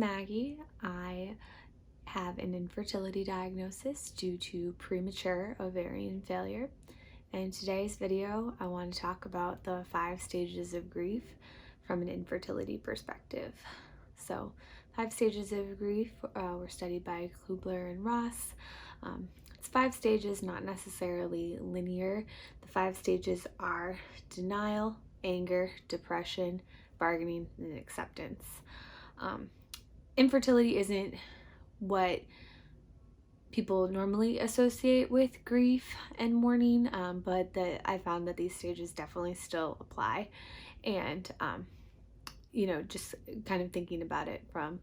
Maggie. I have an infertility diagnosis due to premature ovarian failure. In today's video, I want to talk about the 5 stages of grief from an infertility perspective. So, 5 stages of grief were studied by Kubler-Ross. It's 5 stages, not necessarily linear. The 5 stages are denial, anger, depression, bargaining, and acceptance. Infertility isn't what people normally associate with grief and mourning, but I found that these stages definitely still apply. And, just kind of thinking about it from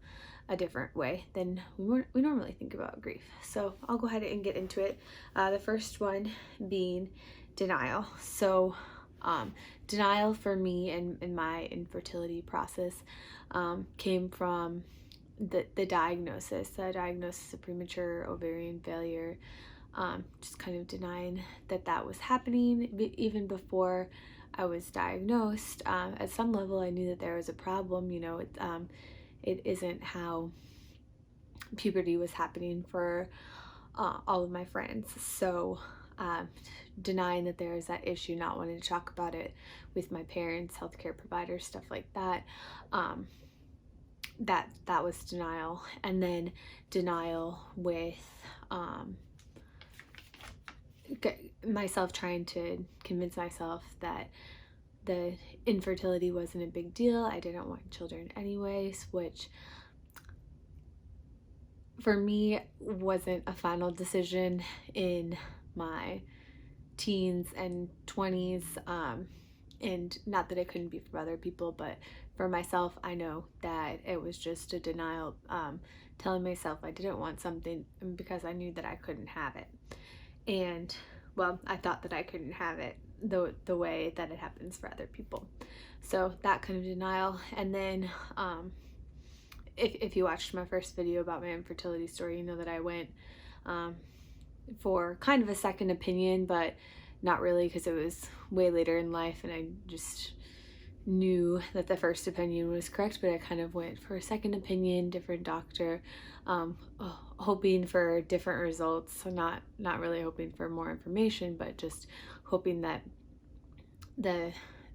a different way than we normally think about grief. So I'll go ahead and get into it. The first one being denial. So denial for me and in my infertility process came from the diagnosis of premature ovarian failure, just kind of denying that was happening even before I was diagnosed. At some level, I knew that there was a problem. It isn't how puberty was happening for all of my friends. So denying that there is that issue, not wanting to talk about it with my parents, healthcare providers, stuff like that. That was denial. And then denial with myself trying to convince myself that the infertility wasn't a big deal. I didn't want children anyways, which for me wasn't a final decision in my teens and 20s. And not that it couldn't be for other people, but for myself, I know that it was just a denial, telling myself I didn't want something because I knew that I couldn't have it. And, well, I thought that I couldn't have it the way that it happens for other people. So that kind of denial. And then if you watched my first video about my infertility story, you know that I went for kind of a second opinion, but not really, because it was way later in life and I just knew that the first opinion was correct, but I kind of went for a second opinion, different doctor, hoping for different results. So not really hoping for more information, but just hoping that the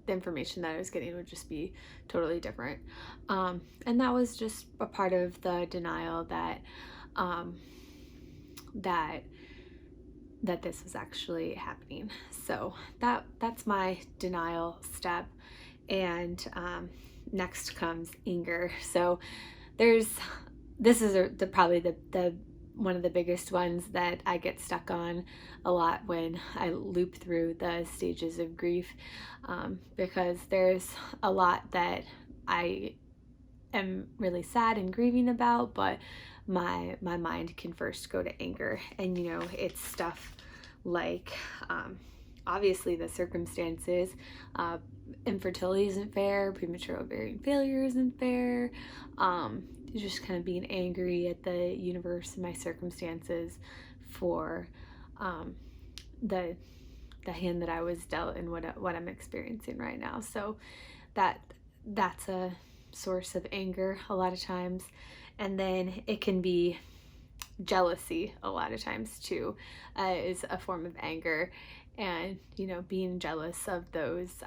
information that I was getting would just be totally different. And that was just a part of the denial that this was actually happening. So that's my denial step. And next comes anger. So this is probably the one of the biggest ones that I get stuck on a lot when I loop through the stages of grief, because there's a lot that I am really sad and grieving about, but my mind can first go to anger. And it's stuff like obviously the circumstances. Infertility isn't fair, premature ovarian failure isn't fair, just kind of being angry at the universe and my circumstances for the hand that I was dealt and what I'm experiencing right now. So that's a source of anger a lot of times. And then it can be jealousy a lot of times too, is a form of anger. And being jealous of those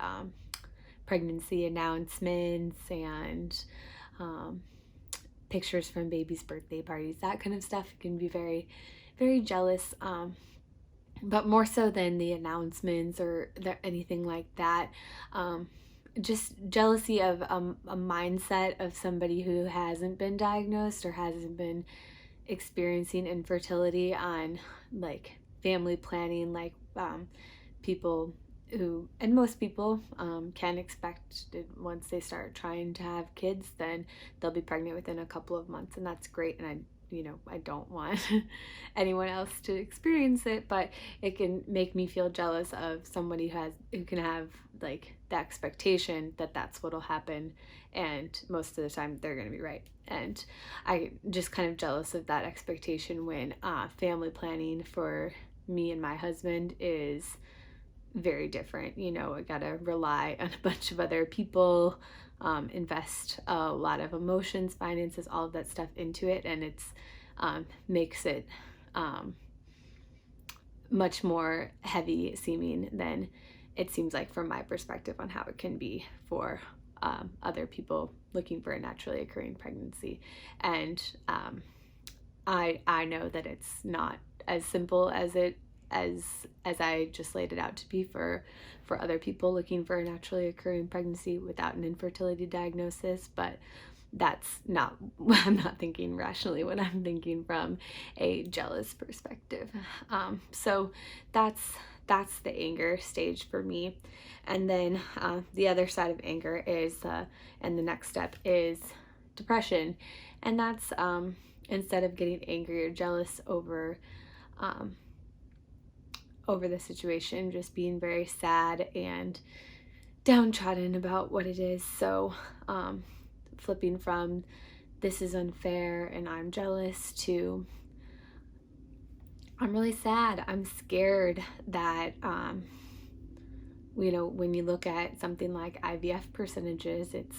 pregnancy announcements and pictures from babies' birthday parties, that kind of stuff, can be very, very jealous, but more so than the announcements or anything like that. Just jealousy of a mindset of somebody who hasn't been diagnosed or hasn't been experiencing infertility on like family planning, like people who, and most people can expect once they start trying to have kids, then they'll be pregnant within a couple of months, and that's great. And I don't want anyone else to experience it, but it can make me feel jealous of somebody who can have like the expectation that that's what'll happen, and most of the time they're going to be right. And I just kind of jealous of that expectation when family planning for me and my husband is very different. You know, I gotta rely on a bunch of other people, invest a lot of emotions, finances, all of that stuff into it, and it's makes it much more heavy seeming than it seems like from my perspective on how it can be for other people looking for a naturally occurring pregnancy. And I know that it's not as simple as I just laid it out to be for other people looking for a naturally occurring pregnancy without an infertility diagnosis, but that's not, I'm not thinking rationally when I'm thinking from a jealous perspective. So that's the anger stage for me. And then the other side of anger is, and the next step is depression. And that's instead of getting angry or jealous over the situation, just being very sad and downtrodden about what it is. So flipping from this is unfair and I'm jealous to I'm really sad, I'm scared that you know, when you look at something like IVF percentages, it's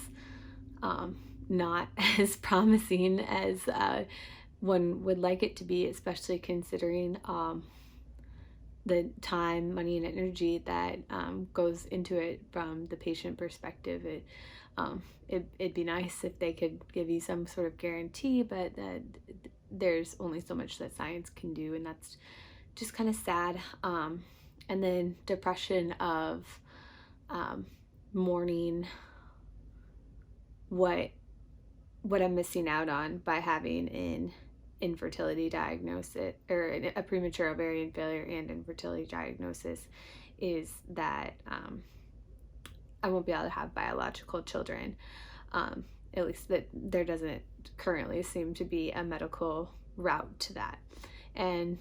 not as promising as one would like it to be, especially considering the time, money, and energy that goes into it from the patient perspective. It'd be nice if they could give you some sort of guarantee, but there's only so much that science can do, and that's just kind of sad. And then depression of mourning what I'm missing out on by having an infertility diagnosis or a premature ovarian failure and infertility diagnosis, is that I won't be able to have biological children. At least that there doesn't currently seem to be a medical route to that. And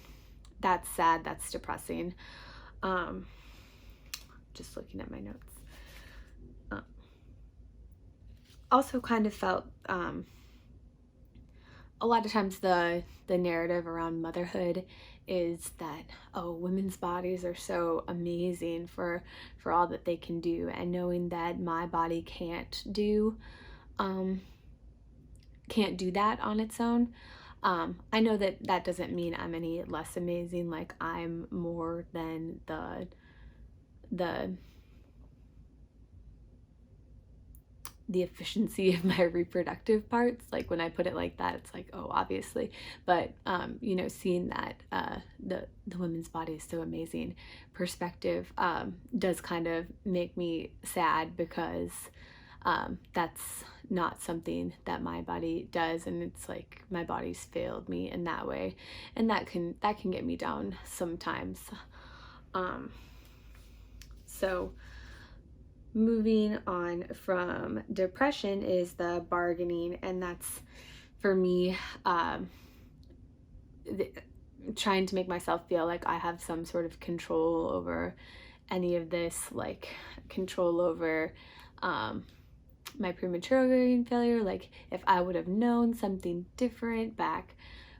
that's sad, that's depressing. Just looking at my notes. Also kind of felt a lot of times the narrative around motherhood is that, oh, women's bodies are so amazing for all that they can do, and knowing that my body can't do that on its own. I know that doesn't mean I'm any less amazing, like I'm more than the efficiency of my reproductive parts. Like when I put it like that, it's like, oh, obviously. But you know, seeing that the women's body is so amazing perspective does kind of make me sad, because that's not something that my body does, and it's like my body's failed me in that way, and that can get me down sometimes. So moving on from depression is the bargaining, and that's for me trying to make myself feel like I have some sort of control over any of this, like control over my premature ovarian failure. Like if I would have known something different back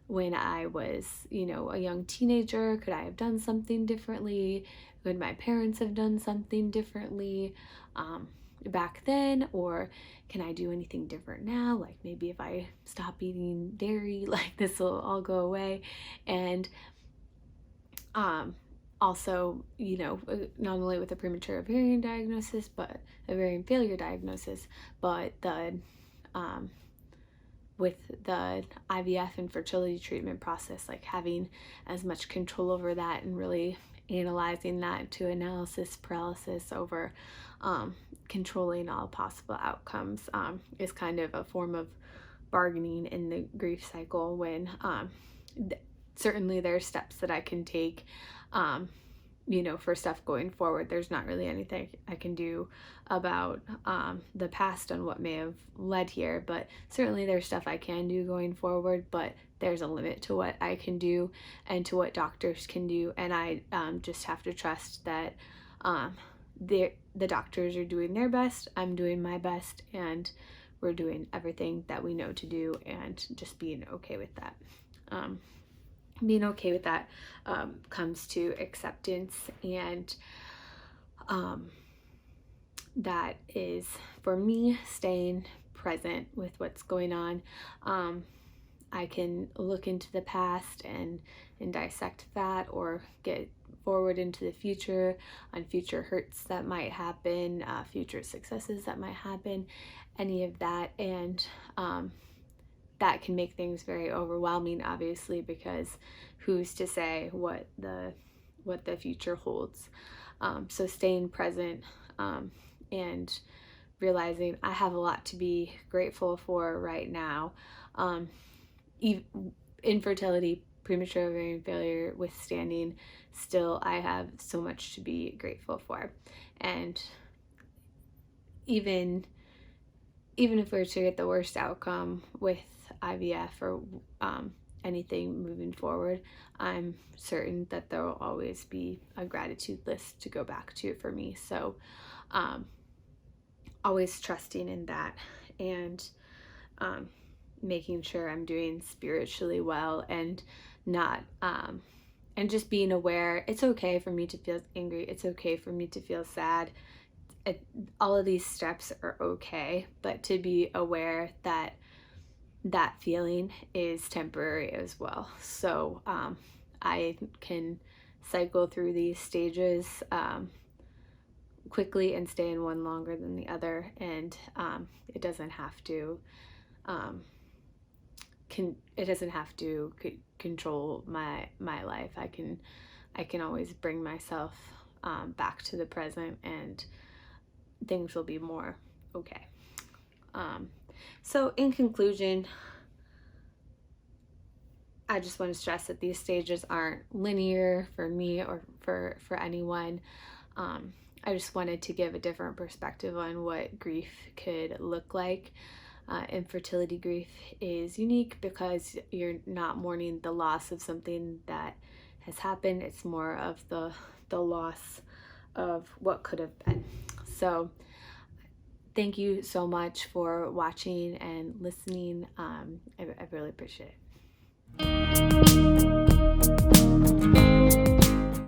when I was, you know, a young teenager, could I have done something differently? Would my parents have done something differently back then? Or can I do anything different now? Like maybe if I stop eating dairy, like this will all go away. And also, you know, not only with a premature ovarian diagnosis, but ovarian failure diagnosis, but with the IVF and fertility treatment process, like having as much control over that and really analyzing that to analysis paralysis over controlling all possible outcomes is kind of a form of bargaining in the grief cycle, when certainly there's steps that I can take you know, for stuff going forward. There's not really anything I can do about the past and what may have led here, but certainly there's stuff I can do going forward, but there's a limit to what I can do and to what doctors can do, and I just have to trust that the doctors are doing their best, I'm doing my best, and we're doing everything that we know to do, and just being okay with that. Being okay with that comes to acceptance and that is, for me, staying present with what's going on. I can look into the past and dissect that, or get forward into the future on future hurts that might happen, future successes that might happen, any of that. And that can make things very overwhelming, obviously, because who's to say what the future holds. So staying present, and realizing I have a lot to be grateful for right now. Infertility, premature ovarian failure, withstanding, still I have so much to be grateful for. And even if we were to get the worst outcome with IVF or anything moving forward, I'm certain that there will always be a gratitude list to go back to for me. So always trusting in that, and making sure I'm doing spiritually well, and not and just being aware it's okay for me to feel angry, it's okay for me to feel sad. All of these steps are okay, but to be aware that that feeling is temporary as well. So I can cycle through these stages quickly and stay in one longer than the other, and it doesn't have to control my life. I can always bring myself back to the present, and things will be more okay. So in conclusion, I just want to stress that these stages aren't linear for me or for anyone. I just wanted to give a different perspective on what grief could look like. Infertility grief is unique because you're not mourning the loss of something that has happened. It's more of the loss of what could have been. So thank you so much for watching and listening. I really appreciate it.